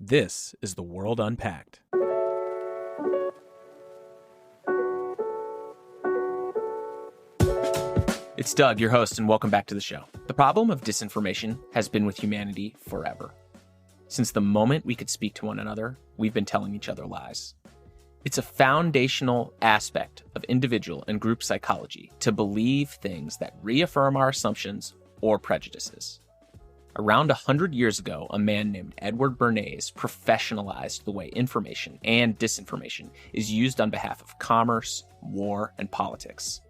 This is The World Unpacked. It's Doug, your host, and welcome back to the show. The problem of disinformation has been with humanity forever. Since the moment we could speak to one another, we've been telling each other lies. It's a foundational aspect of individual and group psychology to believe things that reaffirm our assumptions or prejudices. Around 100 years ago, a man named Edward Bernays professionalized the way information and disinformation is used on behalf of commerce, war, and politics.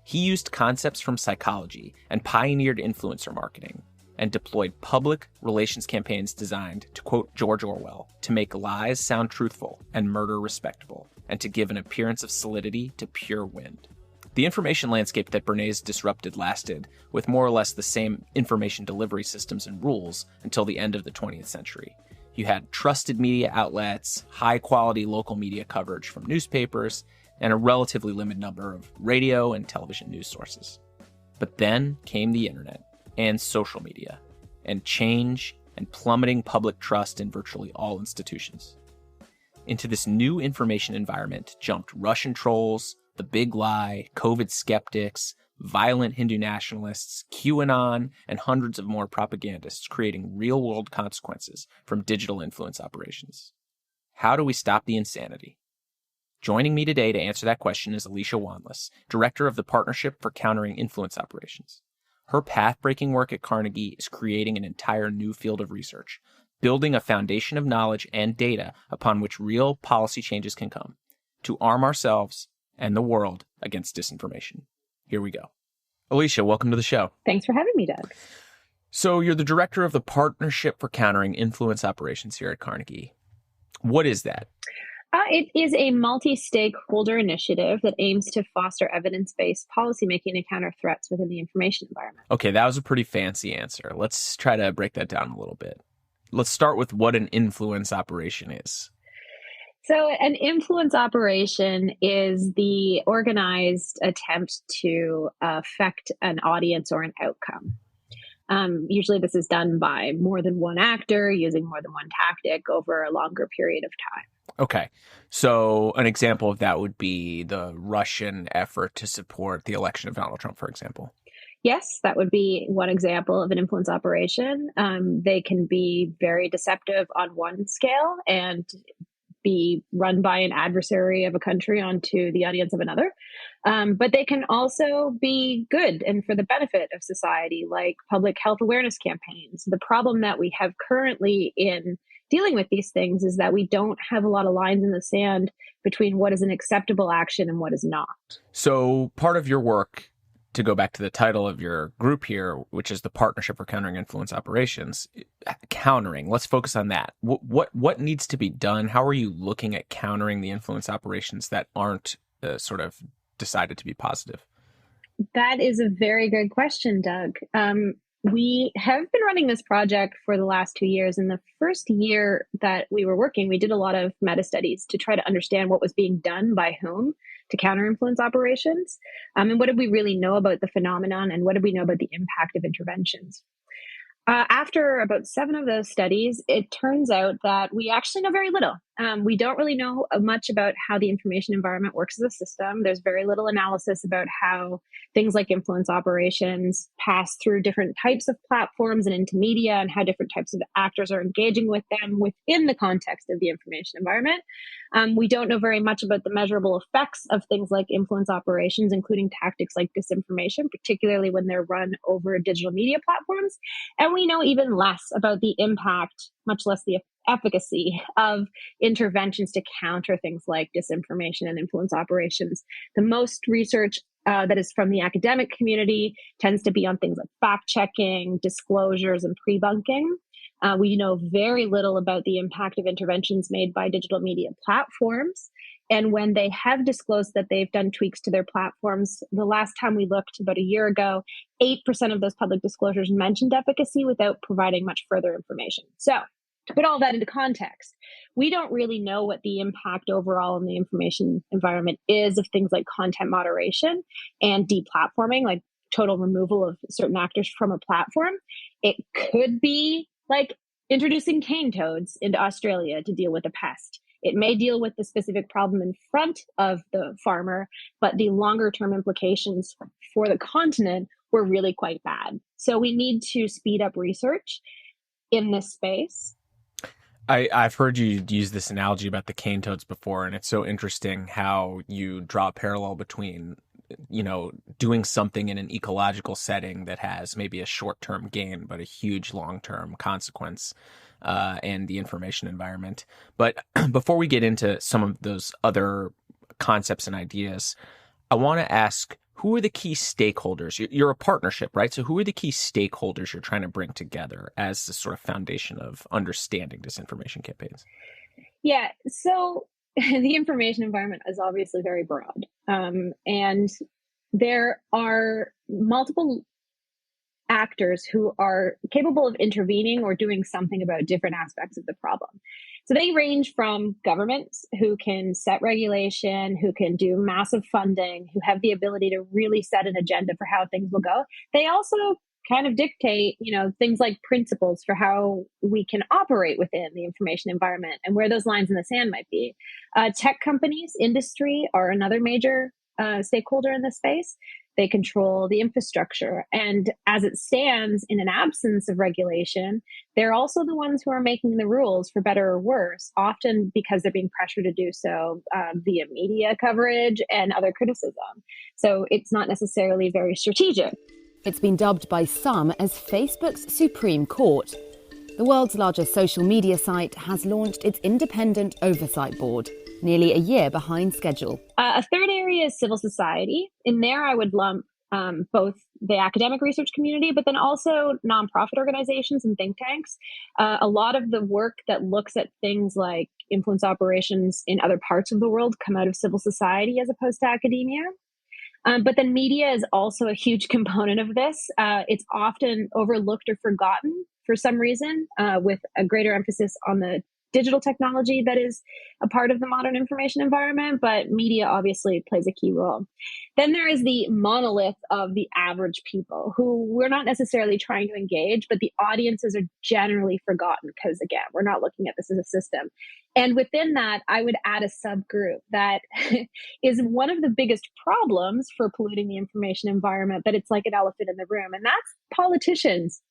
He used concepts from psychology and pioneered influencer marketing and deployed public relations campaigns designed, to quote George Orwell, to make lies sound truthful and murder respectable, and to give an appearance of solidity to pure wind. The information landscape that Bernays disrupted lasted with more or less the same information delivery systems and rules until the end of the 20th century. You had trusted media outlets, high-quality local media coverage from newspapers, and a relatively limited number of radio and television news sources. But then came the internet and social media, and change and plummeting public trust in virtually all institutions. Into this new information environment jumped Russian trolls, the big lie, COVID skeptics, violent Hindu nationalists, QAnon, and hundreds of more propagandists creating real-world consequences from digital influence operations. How do we stop the insanity? Joining me today to answer that question is Alicia Wanless, director of the Partnership for Countering Influence Operations. Her path-breaking work at Carnegie is creating an entire new field of research, building a foundation of knowledge and data upon which real policy changes can come, to arm ourselves and the world against disinformation. Here we go. Alicia, welcome to the show. Thanks for having me, Doug. So you're the director of the Partnership for Countering Influence Operations here at Carnegie. What is that? It is a multi-stakeholder initiative that aims to foster evidence-based policymaking to counter threats within the information environment. Okay, that was a pretty fancy answer. Let's try to break that down a little bit. Let's start with what an influence operation is. So an influence operation is the organized attempt to affect an audience or an outcome. Usually this is done by more than one actor using more than one tactic over a longer period of time. Okay, so an example of that would be the Russian effort to support the election of Donald Trump, for example. Yes, that would be one example of an influence operation. They can be very deceptive on one scale and be run by an adversary of a country onto the audience of another. But they can also be good and for the benefit of society, like public health awareness campaigns. The problem that we have currently in dealing with these things is that we don't have a lot of lines in the sand between what is an acceptable action and what is not. So part of your work, to go back to the title of your group here, which is the Partnership for Countering Influence Operations, countering, let's focus on that. What needs to be done? How are you looking at countering the influence operations that aren't sort of decided to be positive? That is a very good question, Doug. We have been running this project for the last 2 years. In the first year that we were working, we did a lot of meta studies to try to understand what was being done by whom to counter influence operations. And what did we really know about the phenomenon, and what did we know about the impact of interventions? After about 7 of those studies, it turns out that we actually know very little. We don't really know much about how the information environment works as a system. There's very little analysis about how things like influence operations pass through different types of platforms and into media, and how different types of actors are engaging with them within the context of the information environment. We don't know very much about the measurable effects of things like influence operations, including tactics like disinformation, particularly when they're run over digital media platforms. And we know even less about the impact, much less the efficacy of interventions to counter things like disinformation and influence operations. The most research that is from the academic community tends to be on things like fact-checking, disclosures, and pre-bunking. We know very little about the impact of interventions made by digital media platforms. And when they have disclosed that they've done tweaks to their platforms, the last time we looked, about a year ago, 8% of those public disclosures mentioned efficacy without providing much further information. So to put all that into context, we don't really know what the impact overall in the information environment is of things like content moderation and deplatforming, like total removal of certain actors from a platform. It could be like introducing cane toads into Australia to deal with a pest. It may deal with the specific problem in front of the farmer, but the longer term implications for the continent were really quite bad. So we need to speed up research in this space. I've heard you use this analogy about the cane toads before, and it's so interesting how you draw a parallel between, doing something in an ecological setting that has maybe a short-term gain, but a huge long-term consequence, and the information environment. But before we get into some of those other concepts and ideas, I want to ask, who are the key stakeholders? You're a partnership, right? So who are the key stakeholders you're trying to bring together as the sort of foundation of understanding disinformation campaigns? Yeah, so the information environment is obviously very broad. And there are multiple actors who are capable of intervening or doing something about different aspects of the problem. So they range from governments who can set regulation, who can do massive funding, who have the ability to really set an agenda for how things will go. They also kind of dictate, things like principles for how we can operate within the information environment and where those lines in the sand might be. Tech companies, industry are another major stakeholder in this space. They control the infrastructure. And as it stands, in an absence of regulation, they're also the ones who are making the rules, for better or worse, often because they're being pressured to do so via media coverage and other criticism. So it's not necessarily very strategic. It's been dubbed by some as Facebook's Supreme Court. The world's largest social media site has launched its independent oversight board, nearly a year behind schedule. A third area is civil society. In there, I would lump both the academic research community, but then also nonprofit organizations and think tanks. A lot of the work that looks at things like influence operations in other parts of the world come out of civil society as opposed to academia. But then media is also a huge component of this. It's often overlooked or forgotten for some reason, with a greater emphasis on the digital technology that is a part of the modern information environment, but media obviously plays a key role. Then there is the monolith of the average people who we're not necessarily trying to engage, but the audiences are generally forgotten because, again, we're not looking at this as a system. And within that, I would add a subgroup that is one of the biggest problems for polluting the information environment, but it's like an elephant in the room, and that's politicians.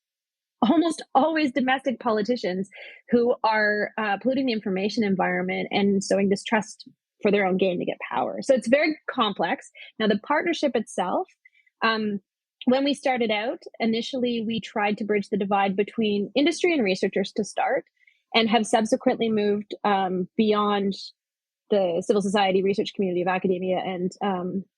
Almost always domestic politicians who are polluting the information environment and sowing distrust for their own gain to get power. So it's very complex. Now, the partnership itself, when we started out, initially we tried to bridge the divide between industry and researchers to start, and have subsequently moved beyond the civil society research community of academia and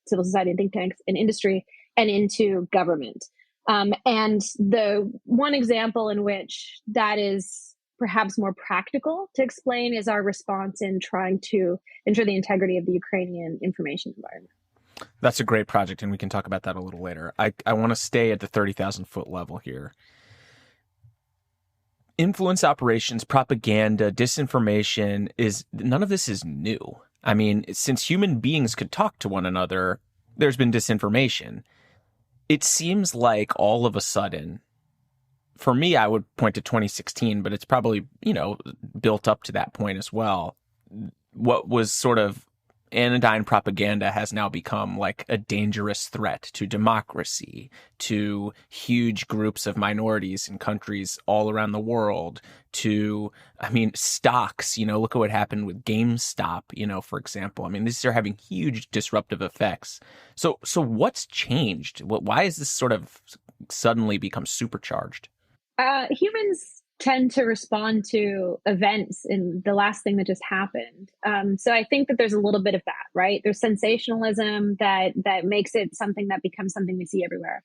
civil society and think tanks and industry and into government. And the one example in which that is perhaps more practical to explain is our response in trying to ensure the integrity of the Ukrainian information environment. That's a great project, and we can talk about that a little later. I want to stay at the 30,000 foot level here. Influence operations, propaganda, disinformation, none of this is new. I mean, since human beings could talk to one another, there's been disinformation. It seems like all of a sudden, for me, I would point to 2016, but it's probably, built up to that point as well. What was sort of anodyne propaganda has now become like a dangerous threat to democracy, to huge groups of minorities in countries all around the world, to, stocks, look at what happened with GameStop, for example. These are having huge disruptive effects. So what's changed? Why is this sort of suddenly become supercharged? Humans tend to respond to events in the last thing that just happened. So I think that there's a little bit of that, right? There's sensationalism that makes it something that becomes something we see everywhere.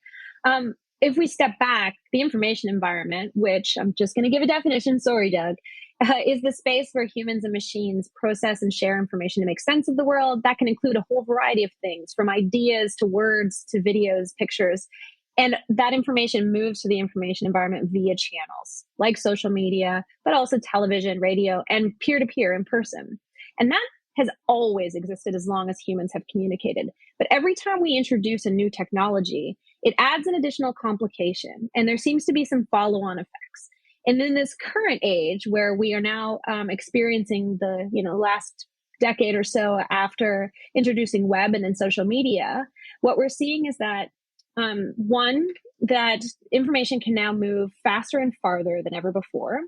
If we step back, the information environment, which I'm just going to give a definition, sorry, Doug, is the space where humans and machines process and share information to make sense of the world. That can include a whole variety of things, from ideas to words to videos, pictures. And that information moves to the information environment via channels like social media, but also television, radio, and peer-to-peer in person. And that has always existed as long as humans have communicated. But every time we introduce a new technology, it adds an additional complication, and there seems to be some follow-on effects. And in this current age where we are now experiencing the last decade or so after introducing web and then social media, what we're seeing is that one, that information can now move faster and farther than ever before.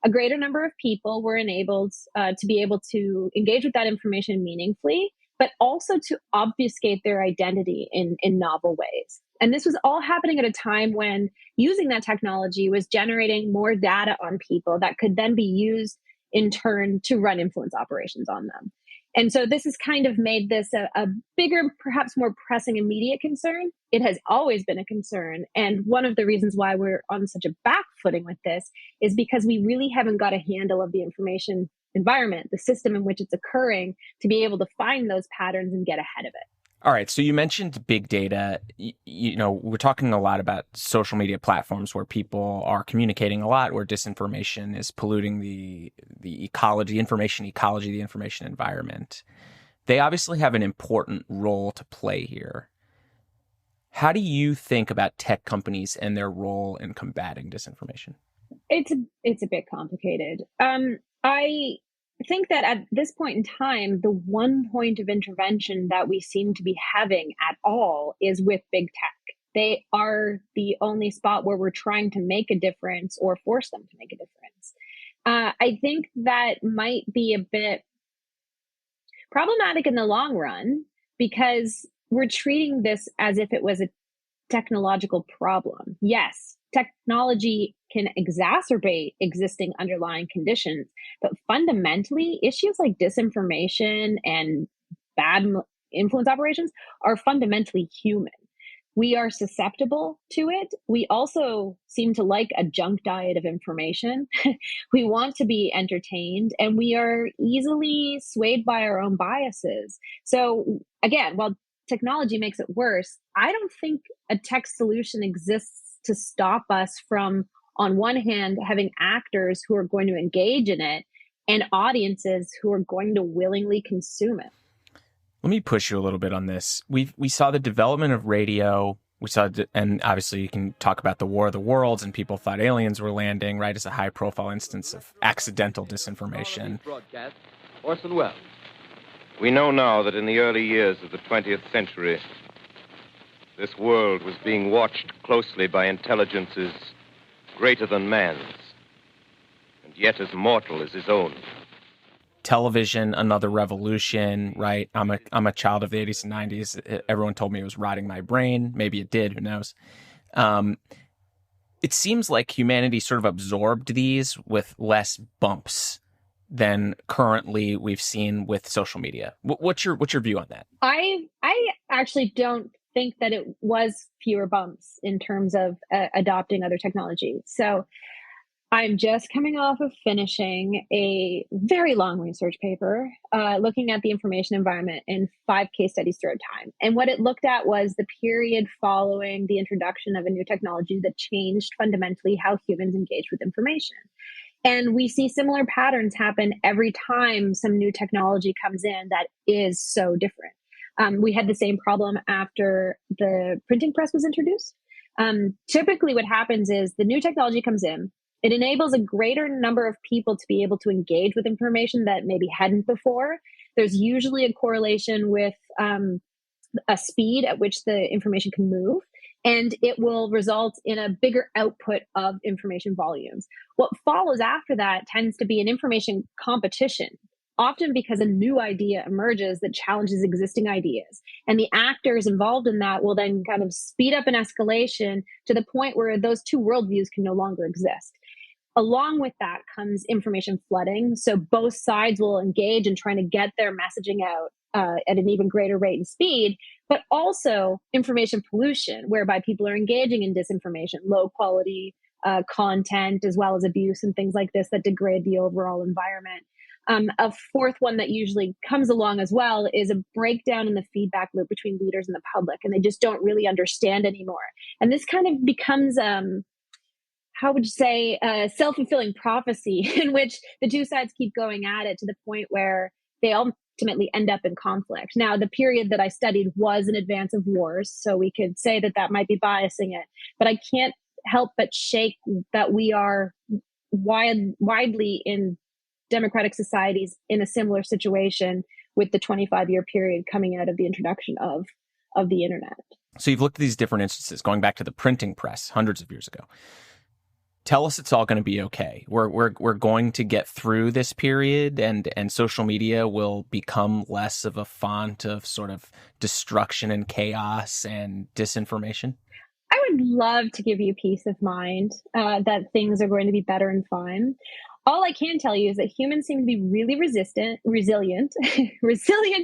A greater number of people were enabled to be able to engage with that information meaningfully, but also to obfuscate their identity in novel ways. And this was all happening at a time when using that technology was generating more data on people that could then be used in turn to run influence operations on them. And so this has kind of made this a bigger, perhaps more pressing immediate concern. It has always been a concern. And one of the reasons why we're on such a back footing with this is because we really haven't got a handle of the information environment, the system in which it's occurring, to be able to find those patterns and get ahead of it. All right. So you mentioned big data. We're talking a lot about social media platforms where people are communicating a lot, where disinformation is polluting the ecology, information ecology, the information environment. They obviously have an important role to play here. How do you think about tech companies and their role in combating disinformation? It's a bit complicated. I think that at this point in time, the one point of intervention that we seem to be having at all is with big tech. They are the only spot where we're trying to make a difference or force them to make a difference. I think that might be a bit problematic in the long run because we're treating this as if it was a technological problem. Yes, technology can exacerbate existing underlying conditions, but fundamentally, issues like disinformation and bad influence operations are fundamentally human. We are susceptible to it. We also seem to like a junk diet of information. We want to be entertained, and we are easily swayed by our own biases. So again, while technology makes it worse, I don't think a tech solution exists to stop us from, on one hand, having actors who are going to engage in it and audiences who are going to willingly consume it. Let me push you a little bit on this. We saw the development of radio. We saw, and obviously you can talk about the War of the Worlds, and people thought aliens were landing, right, as a high-profile instance of accidental disinformation. Orson Welles. We know now that in the early years of the 20th century, this world was being watched closely by intelligences greater than man's, and yet as mortal as his own. Television, another revolution, right? I'm a child of the 80s and 90s. Everyone told me it was rotting my brain. Maybe it did. Who knows? It seems like humanity sort of absorbed these with less bumps than currently we've seen with social media. What's your view on that? I actually don't think that it was fewer bumps in terms of adopting other technology. So I'm just coming off of finishing a very long research paper looking at the information environment in 5 case studies throughout time. And what it looked at was the period following the introduction of a new technology that changed fundamentally how humans engage with information. And we see similar patterns happen every time some new technology comes in that is so different. We had the same problem after the printing press was introduced. Typically what happens is the new technology comes in. It enables a greater number of people to be able to engage with information that maybe hadn't before. There's usually a correlation with a speed at which the information can move, and it will result in a bigger output of information volumes. What follows after that tends to be an information competition, often because a new idea emerges that challenges existing ideas. And the actors involved in that will then kind of speed up an escalation to the point where those two worldviews can no longer exist. Along with that comes information flooding. So both sides will engage in trying to get their messaging out at an even greater rate and speed, but also information pollution, whereby people are engaging in disinformation, low quality content, as well as abuse and things like this that degrade the overall environment. A fourth one that usually comes along as well is a breakdown in the feedback loop between leaders and the public, and they just don't really understand anymore. And this kind of becomes how would you say, a self-fulfilling prophecy in which the two sides keep going at it to the point where they ultimately end up in conflict. Now, the period that I studied was in advance of wars, so we could say that that might be biasing it, but I can't help but shake that we are widely in democratic societies in a similar situation with the 25-year period coming out of the introduction of the internet. So you've looked at these different instances going back to the printing press hundreds of years ago. Tell us it's all going to be okay. We're going to get through this period, and social media will become less of a font of sort of destruction and chaos and disinformation. I would love to give you peace of mind that things are going to be better and fine. All I can tell you is that humans seem to be really resilient,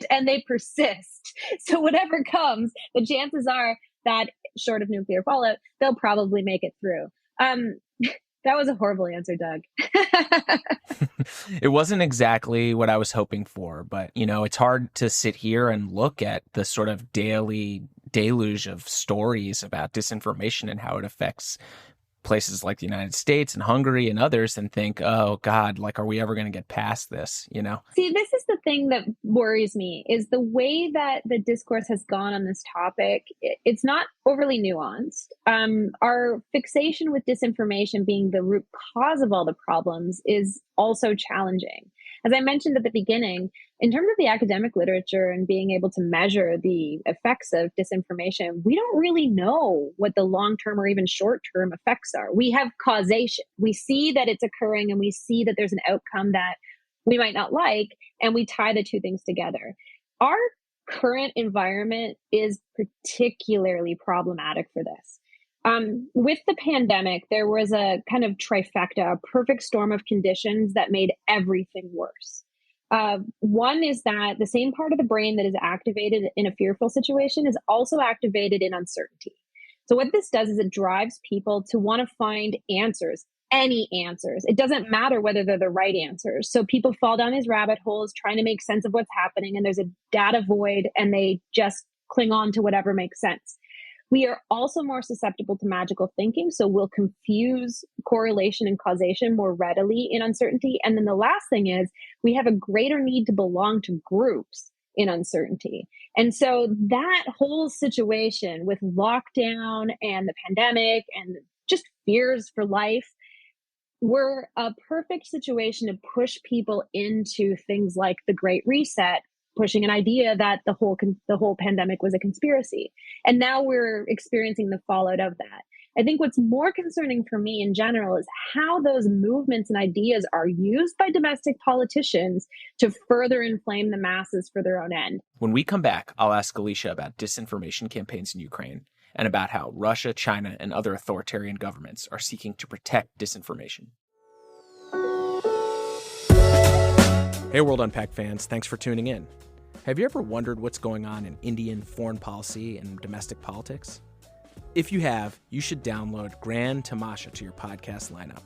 and they persist. So whatever comes, the chances are that, short of nuclear fallout, they'll probably make it through. That was a horrible answer, Doug. It wasn't exactly what I was hoping for, but, it's hard to sit here and look at the sort of daily deluge of stories about disinformation and how it affects places like the United States and Hungary and others and think, oh God, are we ever going to get past this, See, this is the thing that worries me, is the way that the discourse has gone on this topic. It's not overly nuanced. Our fixation with disinformation being the root cause of all the problems is also challenging. As I mentioned at the beginning, in terms of the academic literature and being able to measure the effects of disinformation, we don't really know what the long-term or even short-term effects are. We have causation. We see that it's occurring and we see that there's an outcome that we might not like, and we tie the two things together. Our current environment is particularly problematic for this. With the pandemic, there was a kind of trifecta, a perfect storm of conditions that made everything worse. One is that the same part of the brain that is activated in a fearful situation is also activated in uncertainty. So what this does is it drives people to want to find answers, any answers. It doesn't matter whether they're the right answers. So people fall down these rabbit holes trying to make sense of what's happening, and there's a data void, and they just cling on to whatever makes sense. We are also more susceptible to magical thinking, so we'll confuse correlation and causation more readily in uncertainty. And then the last thing is we have a greater need to belong to groups in uncertainty. And so that whole situation with lockdown and the pandemic and just fears for life were a perfect situation to push people into things like the Great Reset, pushing an idea that the whole pandemic was a conspiracy. And now we're experiencing the fallout of that. I think what's more concerning for me in general is how those movements and ideas are used by domestic politicians to further inflame the masses for their own end. When we come back, I'll ask Alicia about disinformation campaigns in Ukraine and about how Russia, China, and other authoritarian governments are seeking to protect disinformation. Hey, World Unpacked fans, thanks for tuning in. Have you ever wondered what's going on in Indian foreign policy and domestic politics? If you have, you should download Grand Tamasha to your podcast lineup.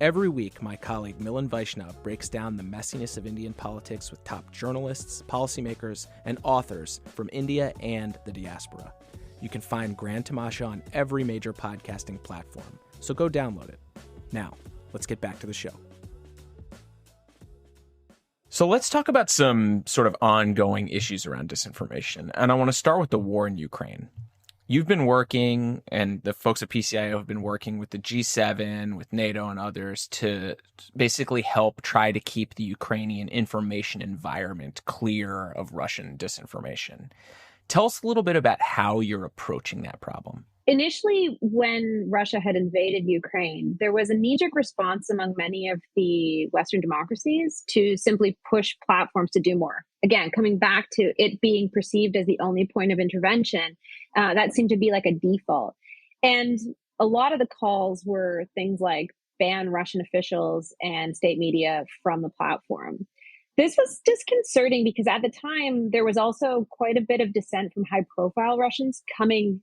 Every week, my colleague Milan Vaishnav breaks down the messiness of Indian politics with top journalists, policymakers, and authors from India and the diaspora. You can find Grand Tamasha on every major podcasting platform, so go download it. Now, let's get back to the show. So let's talk about some sort of ongoing issues around disinformation. And I want to start with the war in Ukraine. You've been working, and the folks at PCIO have been working with the G7, with NATO and others to basically help try to keep the Ukrainian information environment clear of Russian disinformation. Tell us a little bit about how you're approaching that problem. Initially, when Russia had invaded Ukraine, there was a knee-jerk response among many of the Western democracies to simply push platforms to do more. Again, coming back to it being perceived as the only point of intervention, that seemed to be like a default. And a lot of the calls were things like ban Russian officials and state media from the platform. This was disconcerting because at the time, there was also quite a bit of dissent from high-profile Russians coming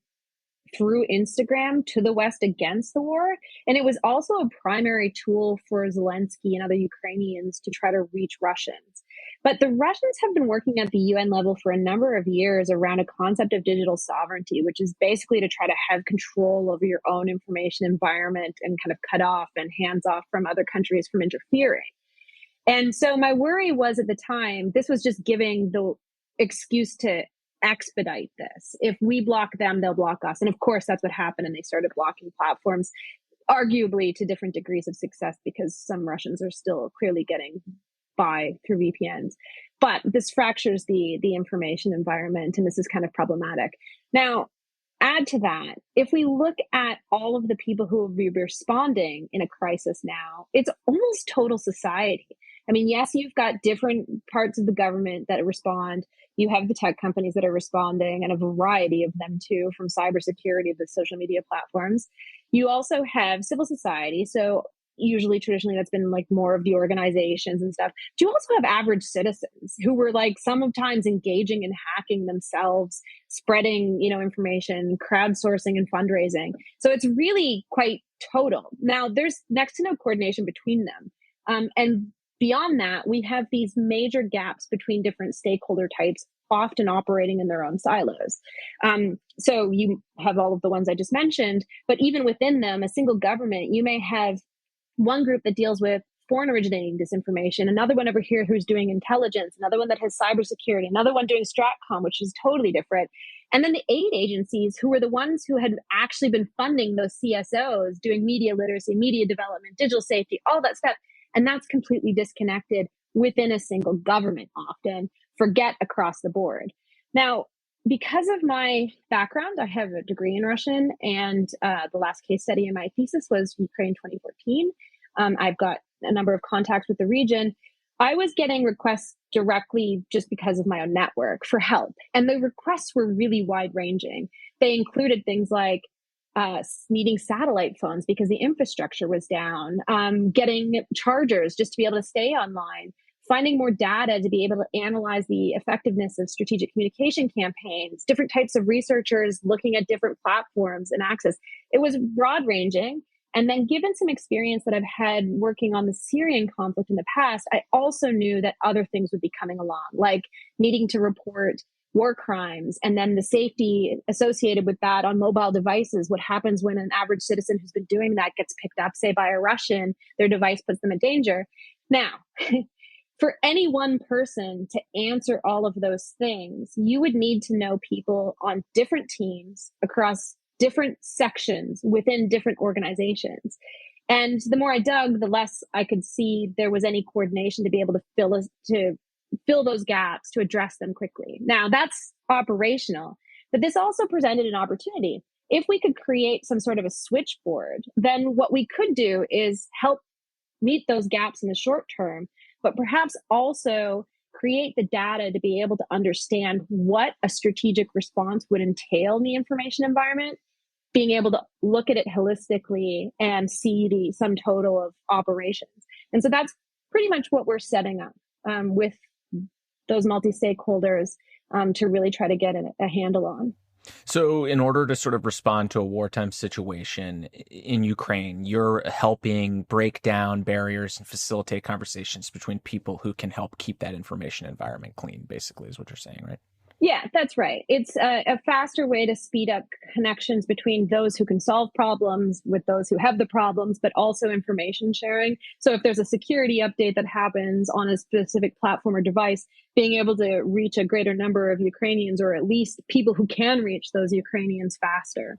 through Instagram to the West against the war. And it was also a primary tool for Zelensky and other Ukrainians to try to reach Russians. But the Russians have been working at the UN level for a number of years around a concept of digital sovereignty, which is basically to try to have control over your own information environment and kind of cut off and hands off from other countries from interfering. And so my worry was at the time, this was just giving the excuse to expedite this. If we block them, they'll block us. And of course, that's what happened. And they started blocking platforms. arguably to different degrees of success because some Russians are still clearly getting by through VPNs. But this fractures the information environment, and this is kind of problematic. Now, add to that, if we look at all of the people who will be responding in a crisis now, it's almost total society. I mean, yes, you've got different parts of the government that respond. You have the tech companies that are responding, and a variety of them too, from cybersecurity to social media platforms. You also have civil society. So usually traditionally that's been like more of the organizations and stuff. But you also have average citizens who were like sometimes engaging in hacking themselves, spreading, information, crowdsourcing and fundraising. So it's really quite total. Now there's next to no coordination between them. And beyond that, we have these major gaps between different stakeholder types, often operating in their own silos. So you have all of the ones I just mentioned, but even within them, a single government, you may have one group that deals with foreign originating disinformation, another one over here who's doing intelligence, another one that has cybersecurity, another one doing Stratcom, which is totally different. And then the aid agencies who were the ones who had actually been funding those CSOs, doing media literacy, media development, digital safety, all that stuff. And that's completely disconnected within a single government often, forget across the board. Now, because of my background, I have a degree in Russian, and the last case study in my thesis was Ukraine 2014. I've got a number of contacts with the region. I was getting requests directly just because of my own network for help. And the requests were really wide ranging. They included things like needing satellite phones because the infrastructure was down, getting chargers just to be able to stay online, finding more data to be able to analyze the effectiveness of strategic communication campaigns, different types of researchers looking at different platforms and access. It was broad ranging. And then given some experience that I've had working on the Syrian conflict in the past, I also knew that other things would be coming along, like needing to report war crimes and then the safety associated with that on mobile devices. What happens when an average citizen who's been doing that gets picked up, say, by a Russian, their device puts them in danger. Now, for any one person to answer all of those things, you would need to know people on different teams across different sections within different organizations. And the more I dug, the less I could see there was any coordination to be able to fill those gaps, to address them quickly. Now, that's operational, but this also presented an opportunity. If we could create some sort of a switchboard, then what we could do is help meet those gaps in the short term, but perhaps also create the data to be able to understand what a strategic response would entail in the information environment, being able to look at it holistically and see the sum total of operations. And so that's pretty much what we're setting up with those multi-stakeholders to really try to get a handle on. So in order to sort of respond to a wartime situation in Ukraine, you're helping break down barriers and facilitate conversations between people who can help keep that information environment clean, basically, is what you're saying, right? Yeah, that's right. It's a faster way to speed up connections between those who can solve problems with those who have the problems, but also information sharing. So if there's a security update that happens on a specific platform or device, being able to reach a greater number of Ukrainians, or at least people who can reach those Ukrainians faster.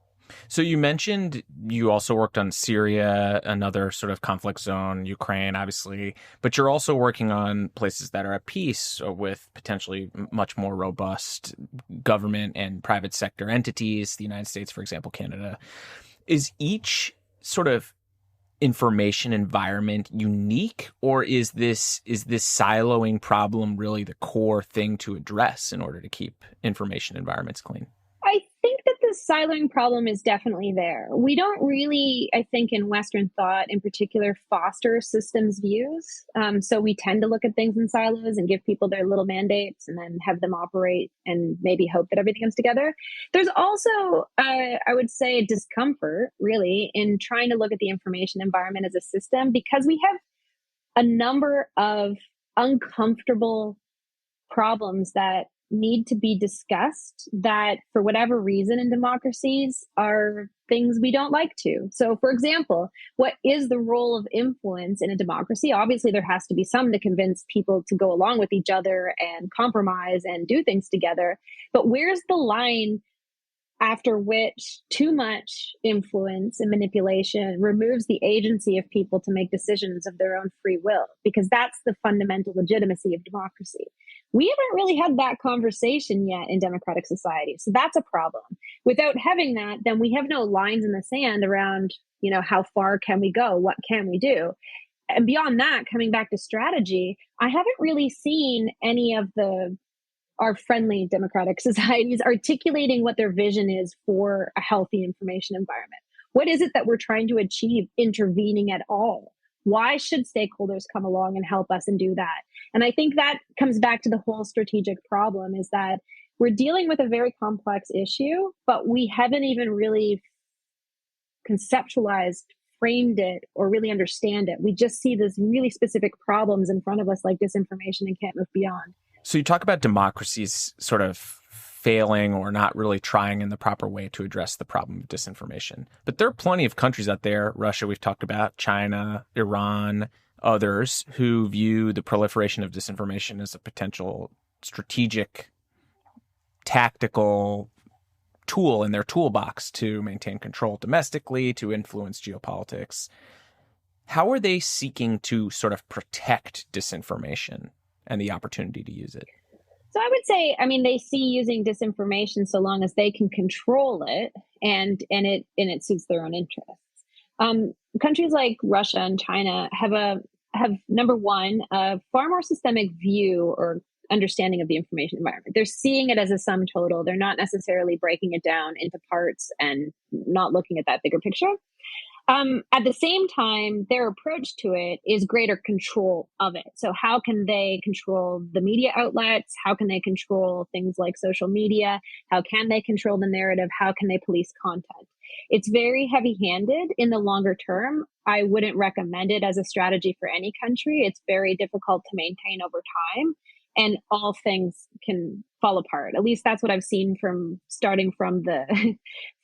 So you mentioned you also worked on Syria, another sort of conflict zone, Ukraine, obviously, but you're also working on places that are at peace or with potentially much more robust government and private sector entities, the United States, for example, Canada. Is each sort of information environment unique, or is this siloing problem really the core thing to address in order to keep information environments clean? I think that the siloing problem is definitely there. We don't really, I think, in Western thought in particular, foster systems views. So we tend to look at things in silos and give people their little mandates and then have them operate and maybe hope that everything comes together. There's also, I would say, a discomfort, really, in trying to look at the information environment as a system, because we have a number of uncomfortable problems that need to be discussed that, for whatever reason in democracies, are things we don't like to. So, for example, what is the role of influence in a democracy? Obviously, there has to be some to convince people to go along with each other and compromise and do things together. But where's the line after which too much influence and manipulation removes the agency of people to make decisions of their own free will, because that's the fundamental legitimacy of democracy. We haven't really had that conversation yet in democratic society. So that's a problem. Without having that, then we have no lines in the sand around, how far can we go? What can we do? And beyond that, coming back to strategy, I haven't really seen any of our friendly democratic societies articulating what their vision is for a healthy information environment. What is it that we're trying to achieve intervening at all? Why should stakeholders come along and help us and do that? And I think that comes back to the whole strategic problem, is that we're dealing with a very complex issue, but we haven't even really conceptualized, framed it, or really understand it. We just see these really specific problems in front of us, like disinformation, and can't move beyond. So you talk about democracies sort of failing or not really trying in the proper way to address the problem of disinformation. But there are plenty of countries out there, Russia we've talked about, China, Iran, others, who view the proliferation of disinformation as a potential strategic, tactical tool in their toolbox to maintain control domestically, to influence geopolitics. How are they seeking to sort of protect disinformation and the opportunity to use it? So I would say, they see using disinformation so long as they can control it and it suits their own interests. Countries like Russia and China have number one, a far more systemic view or understanding of the information environment. They're seeing it as a sum total. They're not necessarily breaking it down into parts and not looking at that bigger picture. At the same time, their approach to it is greater control of it. So how can they control the media outlets? How can they control things like social media? How can they control the narrative? How can they police content? It's very heavy-handed in the longer term. I wouldn't recommend it as a strategy for any country. It's very difficult to maintain over time, and all things can fall apart. At least that's what I've seen from starting from the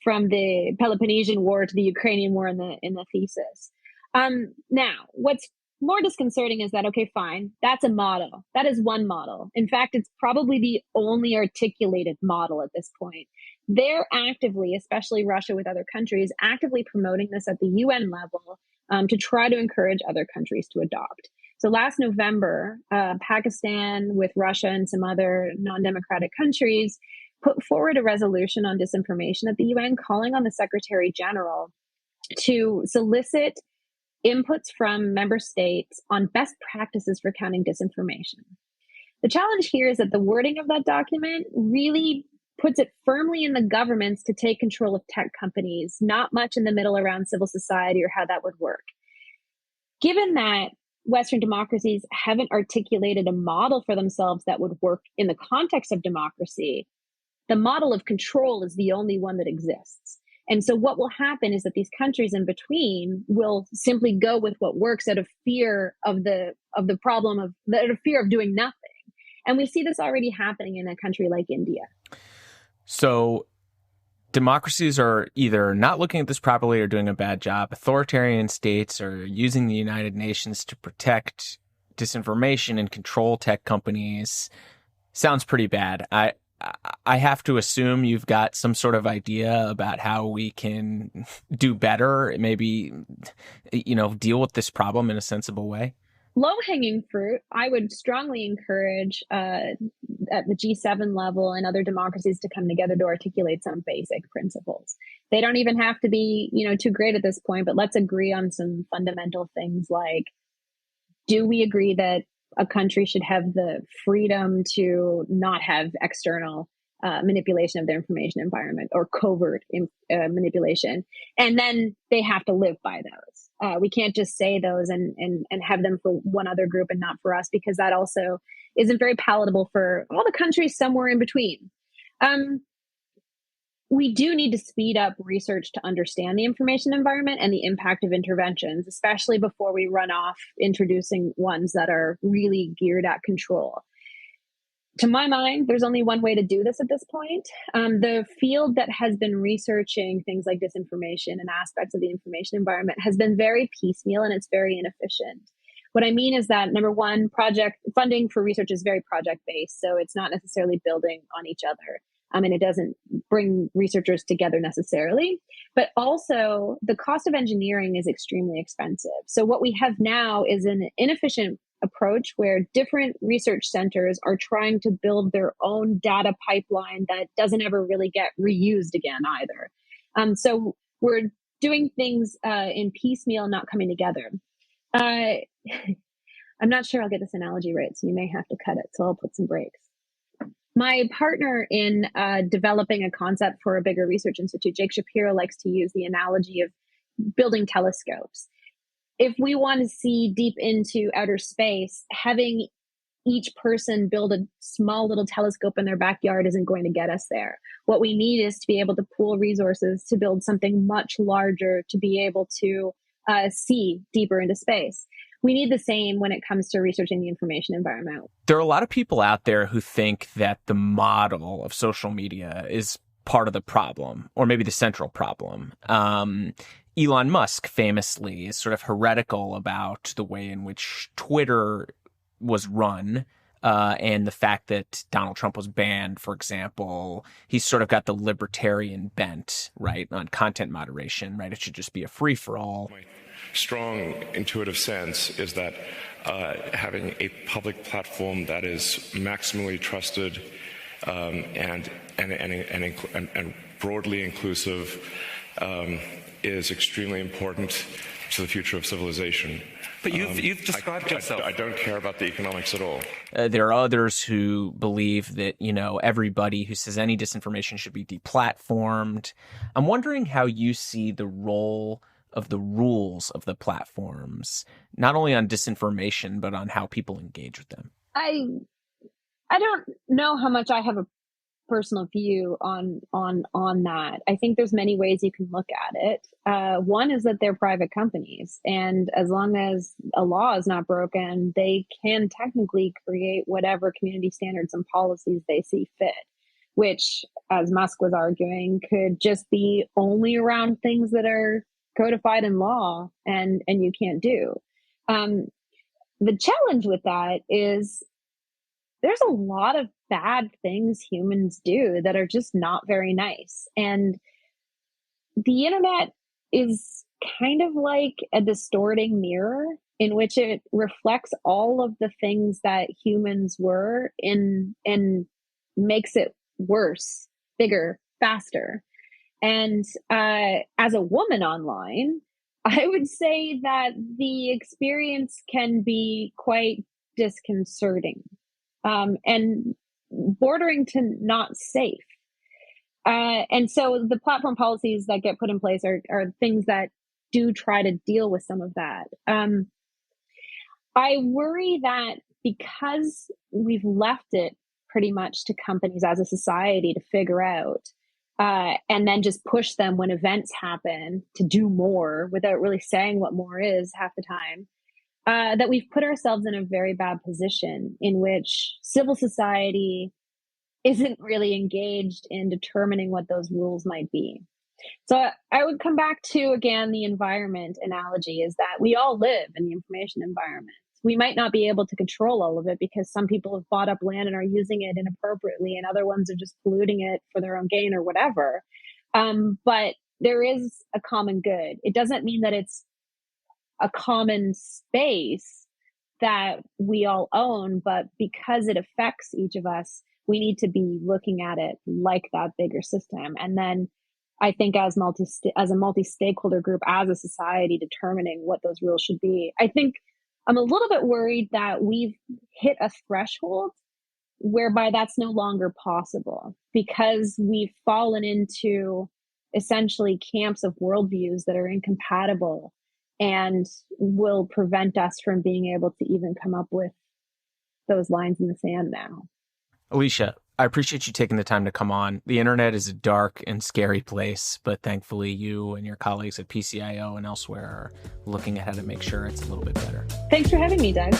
from the Peloponnesian War to the Ukrainian War in the thesis. Now, what's more disconcerting is that, okay, fine, that's a model. That is one model. In fact, it's probably the only articulated model at this point. They're actively, especially Russia with other countries, actively promoting this at the UN level to try to encourage other countries to adopt. So last November, Pakistan with Russia and some other non-democratic countries put forward a resolution on disinformation at the UN, calling on the Secretary General to solicit inputs from member states on best practices for counting disinformation. The challenge here is that the wording of that document really puts it firmly in the governments to take control of tech companies, not much in the middle around civil society or how that would work. Given that Western democracies haven't articulated a model for themselves that would work in the context of democracy, the model of control is the only one that exists. And so what will happen is that these countries in between will simply go with what works out of fear of the problem out of fear of doing nothing. And we see this already happening in a country like India. So democracies are either not looking at this properly or doing a bad job. Authoritarian states are using the United Nations to protect disinformation and control tech companies. Sounds pretty bad. I have to assume you've got some sort of idea about how we can do better, maybe, deal with this problem in a sensible way. Low-hanging fruit, I would strongly encourage at the G7 level and other democracies to come together to articulate some basic principles. They don't even have to be, too great at this point, but let's agree on some fundamental things like, do we agree that a country should have the freedom to not have external manipulation of their information environment or covert manipulation? And then they have to live by those. We can't just say those and have them for one other group and not for us, because that also isn't very palatable for all the countries somewhere in between. We do need to speed up research to understand the information environment and the impact of interventions, especially before we run off introducing ones that are really geared at control. To my mind, there's only one way to do this at this point. The field that has been researching things like disinformation and aspects of the information environment has been very piecemeal, and it's very inefficient. What I mean is that, number one, project funding for research is very project-based, so it's not necessarily building on each other. and it doesn't bring researchers together necessarily. But also, the cost of engineering is extremely expensive. So what we have now is an inefficient approach where different research centers are trying to build their own data pipeline that doesn't ever really get reused again either. So we're doing things in piecemeal, not coming together. I'm not sure I'll get this analogy right, so you may have to cut it. So I'll put some breaks. My partner in developing a concept for a bigger research institute, Jake Shapiro, likes to use the analogy of building telescopes. If we want to see deep into outer space, having each person build a small little telescope in their backyard isn't going to get us there. What we need is to be able to pool resources to build something much larger to be able to see deeper into space. We need the same when it comes to researching the information environment. There are a lot of people out there who think that the model of social media is part of the problem, or maybe the central problem. Elon Musk famously is sort of heretical about the way in which Twitter was run, and the fact that Donald Trump was banned, for example. He's sort of got the libertarian bent, right, on content moderation, right? It should just be a free-for-all. My strong intuitive sense is that having a public platform that is maximally trusted and broadly inclusive is extremely important to the future of civilization. But you've described yourself. I don't care about the economics at all. There are others who believe that, everybody who says any disinformation should be deplatformed. I'm wondering how you see the role of the rules of the platforms, not only on disinformation, but on how people engage with them. I don't know how much I have a personal view on that. I think there's many ways you can look at it. One is that they're private companies, and as long as a law is not broken, they can technically create whatever community standards and policies they see fit, which, as Musk was arguing, could just be only around things that are codified in law and you can't do. The challenge with that is there's a lot of bad things humans do that are just not very nice. And the internet is kind of like a distorting mirror in which it reflects all of the things that humans were and makes it worse, bigger, faster. And as a woman online, I would say that the experience can be quite disconcerting. And bordering to not safe. And so the platform policies that get put in place are things that do try to deal with some of that. I worry that because we've left it pretty much to companies as a society to figure out, and then just push them when events happen to do more without really saying what more is half the time, that we've put ourselves in a very bad position in which civil society isn't really engaged in determining what those rules might be. So I would come back to, again, the environment analogy is that we all live in the information environment. We might not be able to control all of it because some people have bought up land and are using it inappropriately, and other ones are just polluting it for their own gain or whatever. But there is a common good. It doesn't mean that it's a common space that we all own, but because it affects each of us, we need to be looking at it like that bigger system. And then I think as a multi-stakeholder group, as a society, determining what those rules should be. I think I'm a little bit worried that we've hit a threshold whereby that's no longer possible because we've fallen into essentially camps of worldviews that are incompatible and will prevent us from being able to even come up with those lines in the sand now. Alicia, I appreciate you taking the time to come on. The internet is a dark and scary place, but thankfully you and your colleagues at PCIO and elsewhere are looking at how to make sure it's a little bit better. Thanks for having me, Doug.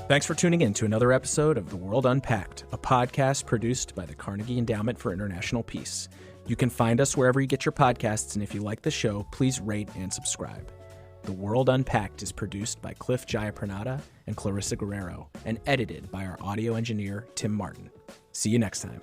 Thanks for tuning in to another episode of The World Unpacked, a podcast produced by the Carnegie Endowment for International Peace. You can find us wherever you get your podcasts, and if you like the show, please rate and subscribe. The World Unpacked is produced by Cliff Jayapranada and Clarissa Guerrero and edited by our audio engineer, Tim Martin. See you next time.